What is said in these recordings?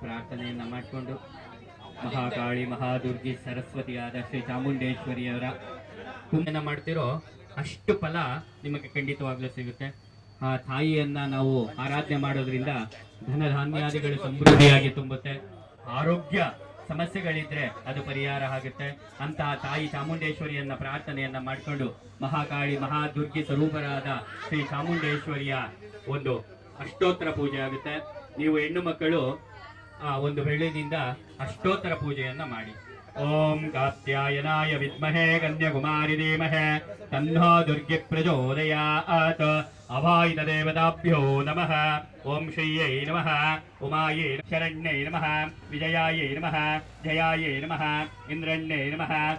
ಪ್ರಾರ್ಥನೆಯನ್ನ ಮಾಡಿಕೊಂಡು ಮಹಾಕಾಳಿ ಮಹಾದುರ್ಗಿ ಸರಸ್ವತಿಯಾದ ಶ್ರೀ ಚಾಮುಂಡೇಶ್ವರಿಯವರ ಪೂಜೆಯನ್ನ ಮಾಡ್ತಿರೋ ಅಷ್ಟು ಫಲ ನಿಮಗೆ ಖಂಡಿತವಾಗ್ಲೂ ಸಿಗುತ್ತೆ. ಆ ತಾಯಿಯನ್ನ ನಾವು ಆರಾಧನೆ ಮಾಡೋದ್ರಿಂದ ಧನ ಧಾನ್ಯಾದಿಗಳು ಸಮೃದ್ಧಿಯಾಗಿ ತುಂಬುತ್ತೆ. ಆರೋಗ್ಯ ಸಮಸ್ಯೆಗಳಿದ್ರೆ ಅದು ಪರಿಹಾರ ಆಗುತ್ತೆ. ಅಂತಹ ತಾಯಿ ಚಾಮುಂಡೇಶ್ವರಿಯನ್ನ ಪ್ರಾರ್ಥನೆಯನ್ನ ಮಾಡಿಕೊಂಡು ಮಹಾಕಾಳಿ ಮಹಾದುರ್ಗಿ ಸ್ವರೂಪರಾದ ಶ್ರೀ ಚಾಮುಂಡೇಶ್ವರಿಯ ಒಂದು ಅಷ್ಟೋತ್ತರ ಪೂಜೆ ಆಗುತ್ತೆ. ನೀವು ಹೆಣ್ಣು ಮಕ್ಕಳು ಒಂದು ಬೆಳ್ಳಿನಿಂದ ಅಷ್ಟೋತ್ತರ ಪೂಜೆಯನ್ನ ಮಾಡಿ. ಓಂ ಕಾತ್ಯಾಯನಾಯ ವಿದ್ಮಹೇ ಕನ್ಯಾಕುಮಾರಿ ಧೀಮಹಿ ತನ್ನೋ ದುರ್ಗೆ ಪ್ರಚೋದಯಾತ್. ಅಭಾಯಿತ ದೇವತಾಭ್ಯೋ ನಮಃ. ಓಂ ಶ್ರೀಯೈ ನಮಃ, ಉಮಾಯೈ ಶರಣ್ಯೈ ನಮಃ, ವಿಜಯಾಯೈ ನಮಃ, ಜಯಾಯೈ ನಮಃ, ಇಂದ್ರಣ್ಯೈ ನಮಃ,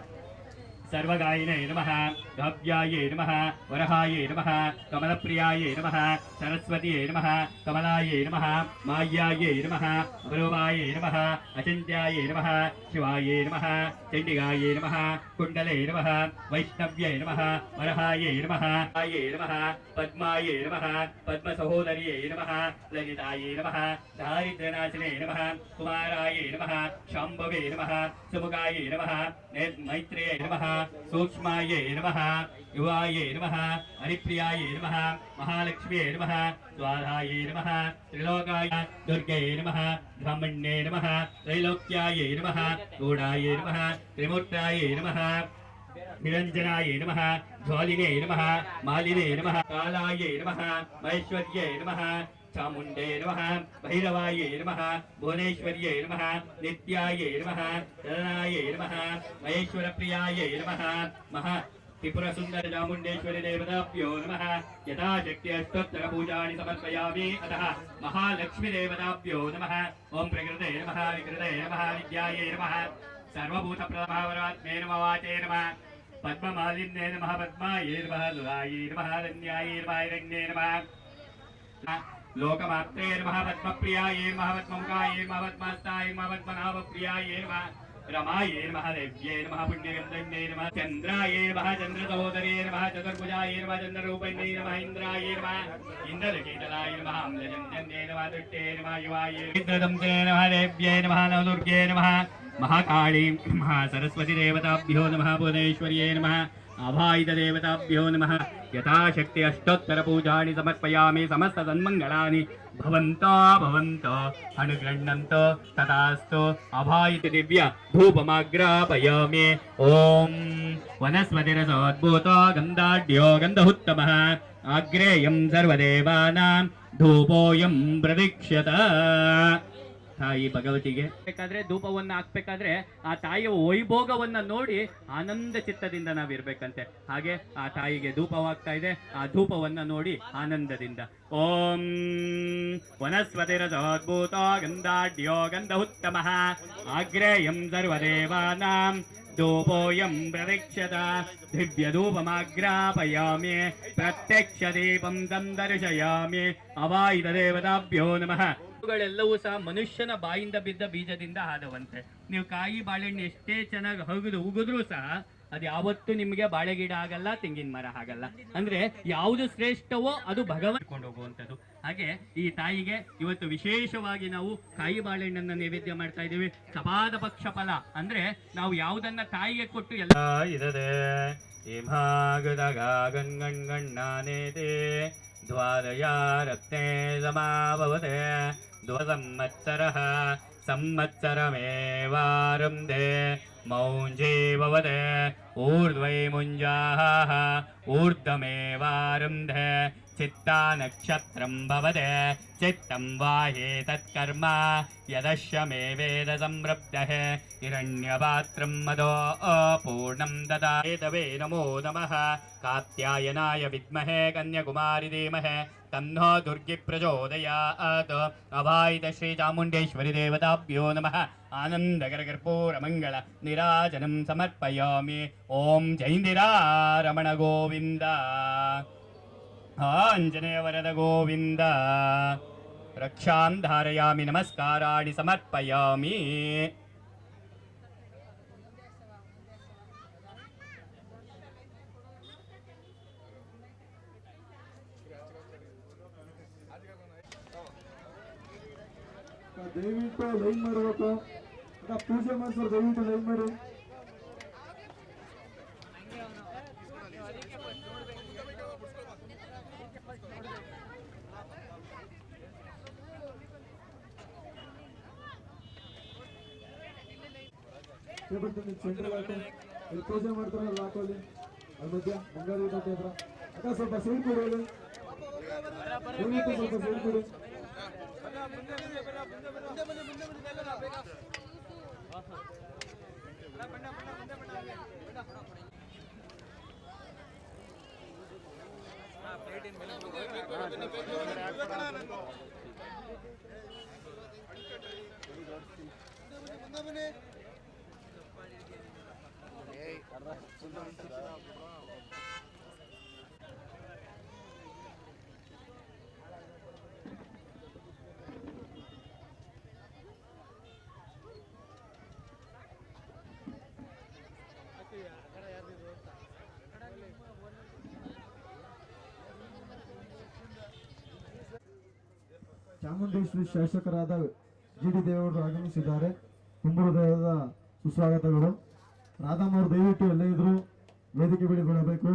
सर्वगायिने नमः, गाव्याये नमः, वरहाये नमः, कमलप्रियाये नमः, सरस्वतीये नमः, कमलाये नमः, माय्याये नमः, अवरोपाये नमः, अचिन्त्याये नमः, शिवाये नमः, चण्डिकाये नमः, कुण्डले नमः, वैष्णव्ये नमः, वरहाये नमः, आये नमः, पद्माये नमः, पद्मसहोदर्ये नमः, ललिताये नमः, दारिद्र्यनाशिने नमः, कुमाराये नमः, शाम्भवे नमः, सुमुखाये नमः, मैत्रेये नमः, सूक्ष्माये नमः, युवाये नमः, हरिप्रियाये नमः, महालक्ष्म्ये नमः, स्वाधाये नमः, त्रिलोकाय दुर्गे नमः, ब्रह्मण्ये नमः, त्रैलोक्याये नमः, गूढाये नमः, त्रिमूर्ताये नमः, निरञ्जनाये नमः, ज्वालिने नमः, मालिने नमः, कालाये नमः, महेश्वर्ये नमः, चामुण्डे नमः, भैरवाये नमः, भुवनेश्वर्ये नमः, नित्याये नमः, चलनाये नमः, महेश्वरप्रियाये नमः, महा त्रिपुरसुन्दर चामुण्डेश्वरी देवताभ्यो नमः. यथाशक्ति अष्टोत्तर पूजानि समर्पयामि. अतः महालक्ष्मी देवताभ्यो नमः. ओम प्रकृते नमः, विकृते नमः, विद्याये नमः, सर्वभूतप्रभावरात्मे नमः, वाचे नमः, पद्ममालिन्ये नमः, पद्माये नमः, लुलाये नमः, रण्याये नमः, हिरण्ये नमः, लोकमात्रे नमः, पद्मप्रियाये नमः, पद्ममुखाये नमः, पद्महस्ताय नमः, पद्मनाभप्रियाये नमः, रमाये नमः, देव्ये नमः, पुण्यगन्धन्ये नमः, चन्द्राये नमः, चन्द्रसहोदर्ये नमः, चतुर्भुजाये नमः, चन्द्ररूपिण्ये नमः, इन्द्राये नमः, इन्द्रकीटलाय नमः, अम्लजन्ये नमः, दृष्टे नमः, युवाये इन्द्रदंसे नमः, देव्ये नमः, नवदुर्गे नमः, महाकाली महासरस्वती देवताभ्यो नमः, भुवनेश्वर्ये नमः, अभायित देवताभ्यो नमः. यथाशक्ति अष्टोत्तर पूजानि समर्पयामि. समस्त सन्मंगलानि भवन्तो भवन्तो अनुगृह्णन्तो तथास्तु. अभायित दिव्य धूपमाग्रापयामि. ओम वनस्पतिरसोद्भूतो गन्धाढ्यो गन्धहुत्तमः अग्रेयं सर्वदेवानां धूपोऽयं प्रदीक्ष्यत. ತಾಯಿ ಭಗವತಿಗೆ ಬೇಕಾದ್ರೆ ಧೂಪವನ್ನ ಹಾಕ್ಬೇಕಾದ್ರೆ ಆ ತಾಯಿಯ ವೈಭೋಗವನ್ನ ನೋಡಿ ಆನಂದ ಚಿತ್ತದಿಂದ ನಾವಿರ್ಬೇಕಂತೆ. ಹಾಗೆ ಆ ತಾಯಿಗೆ ಧೂಪವಾಗ್ತಾ ಇದೆ, ಆ ಧೂಪವನ್ನ ನೋಡಿ ಆನಂದದಿಂದ. ಓಂ ವನಸ್ಪತಿರಸೋದ್ಭೂತೋ ಗಂಧಾಢ್ಯೋ ಗಂಧಹುತ್ತಮಃ ಆಗ್ರೇಯಂ ಸರ್ವದೇವಾನಾಂ ಧೂಪೋಯಂ ಪ್ರದೀಕ್ಷತ. ದಿವ್ಯಧೂಪಮಾಗ್ರಾಪಯಾಮಿ ಪ್ರತ್ಯಕ್ಷ ದೀಪಂ ಸಂದರ್ಶಯಾಮಿ. ಅವಾಯಿತ ದೇವತಾಭ್ಯೋ ನಮಃ. ಇವುಗಳೆಲ್ಲವೂ ಸಹ ಮನುಷ್ಯನ ಬಾಯಿಂದ ಬಿದ್ದ ಬೀಜದಿಂದ ಆದವಂತೆ. ನೀವು ಕಾಯಿ ಬಾಳೆಹಣ್ಣು ಎಷ್ಟೇ ಚೆನ್ನಾಗಿ ಉಗಿದ್ರೂ ಸಹ ಅದು ಯಾವತ್ತೂ ನಿಮಗೆ ಬಾಳೆ ಗಿಡ ಆಗಲ್ಲ, ತೆಂಗಿನ ಮರ ಆಗಲ್ಲ. ಅಂದ್ರೆ ಯಾವುದು ಶ್ರೇಷ್ಠವೋ ಅದು ಭಗವಂತ ಹೋಗುವಂಥದ್ದು. ಹಾಗೆ ಈ ತಾಯಿಗೆ ಇವತ್ತು ವಿಶೇಷವಾಗಿ ನಾವು ಕಾಯಿ ಬಾಳೆಹಣ್ಣನ್ನ ನೈವೇದ್ಯ ಮಾಡ್ತಾ ಇದ್ದೀವಿ. ಸಪಾದ ಪಕ್ಷ ಫಲ ಅಂದ್ರೆ ನಾವು ಯಾವುದನ್ನ ತಾಯಿಗೆ ಕೊಟ್ಟು ಎಲ್ಲ ಇದದೆ ಗಣ್ಗಣ್ಣಾನೇತೆ ದ್ವಾರಯಾ ರತ್ನೇ ಸಮಾಭವತೆ ದ್ವಸಂವತ್ಸರಃ ಸಂವತ್ಸರಮೇವಾರಂಧೆ ಮೌಂಜೇ ಭವತೆ ಊರ್ಧ್ವೈ ಮುಂಜಾಹ ಊರ್ಧ್ವಮೇವಾರಂಧೆ ಚಿತ್ತಾ ನಕ್ಷತ್ರಂ ಭವತೆ ಚಿತ್ತಂ ವಾಹೇ ತತ್ಕರ್ಮ ಯದಶ್ಯ ಮೇ ವೇದ ಸಂರಬ್ಧಃ ಹಿರಣ್ಯಪಾತ್ರಂ ಮದೋ ಅಪೂರ್ಣಂ ದದಾತವೇ. ನಮೋ ನಮಃ. ಕಾತ್ಯಾಯನಾಯ ವಿದ್ಮಹೇ ಕನ್ಯಾಕುಮಾರಿ ಧೀಮಹಿ ತನ್ನೋ ದುರ್ಗಿ ಪ್ರಚೋದಯಾತ್. ಅಭಾಯಿತ ಶ್ರೀ ಚಾಮುಂಡೇಶ್ವರಿ ದೇವತಾಭ್ಯೋ ನಮಃ. ಆನಂದಕರ ಕರ್ಪೂರ ಮಂಗಳ ನಿರಾಜನಂ ಸಮರ್ಪಯಾಮಿ. ಓಂ ಜೈಂದಿರಾ ರಮಣ ಗೋವಿಂದ, ಆಂಜನೇಯ ವರದ ಗೋವಿಂದ. ರಕ್ಷಾಂ ಧಾರಯಾಮಿ, ನಮಸ್ಕಾರಾಣಿ ಸಮರ್ಪಯಾಮಿ. ದಯವಿಟ್ಟು ಲೈನ್ ಮಾಡಬೇಕು. ಪೂಜೆ ಮಾಡ್ಸೋರು ದಯವಿಟ್ಟು ಲೈನ್ ಮಾಡಿ. ಇಲ್ಲಿ ಪೂಜೆ ಮಾಡ್ತಾರಲ್ಲ ಹಾಕೋಲಿ ಅಲ್ಲಿ ಮಧ್ಯ ಬಂಗಾರಿ ಹತ್ರ ಅಕ್ಕ ಸ್ವಲ್ಪ ಸೈಡ್ ಕೊಡಿ, ಸ್ವಲ್ಪ ಸೈಡ್ ಕೊಡಿ. ಚಾಮುಂಡೇಶ್ವರಿ ಶಾಸಕರಾದ ಜಿಡಿ ದೇವೇಗೌಡರು ಆಗಮಿಸಿದ್ದಾರೆ. ತುಂಬ ಹೃದಯದ ಸುಸ್ವಾಗತಗಳು. ರಾಧಮ್ಮ ಅವರು ದಯವಿಟ್ಟು ಎಲ್ಲೇ ಇದ್ರು ವೇದಿಕೆ ಬಳಿ ಬರಬೇಕು.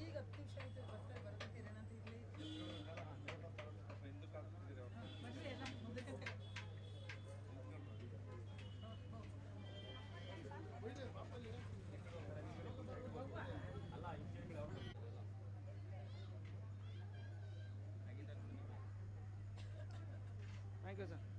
ಈಗ 10 ನಿಮಿಷ ಆಯ್ತು ಬರ್ತೀರೇನಂತ ಥ್ಯಾಂಕ್ ಯು ಸರ್.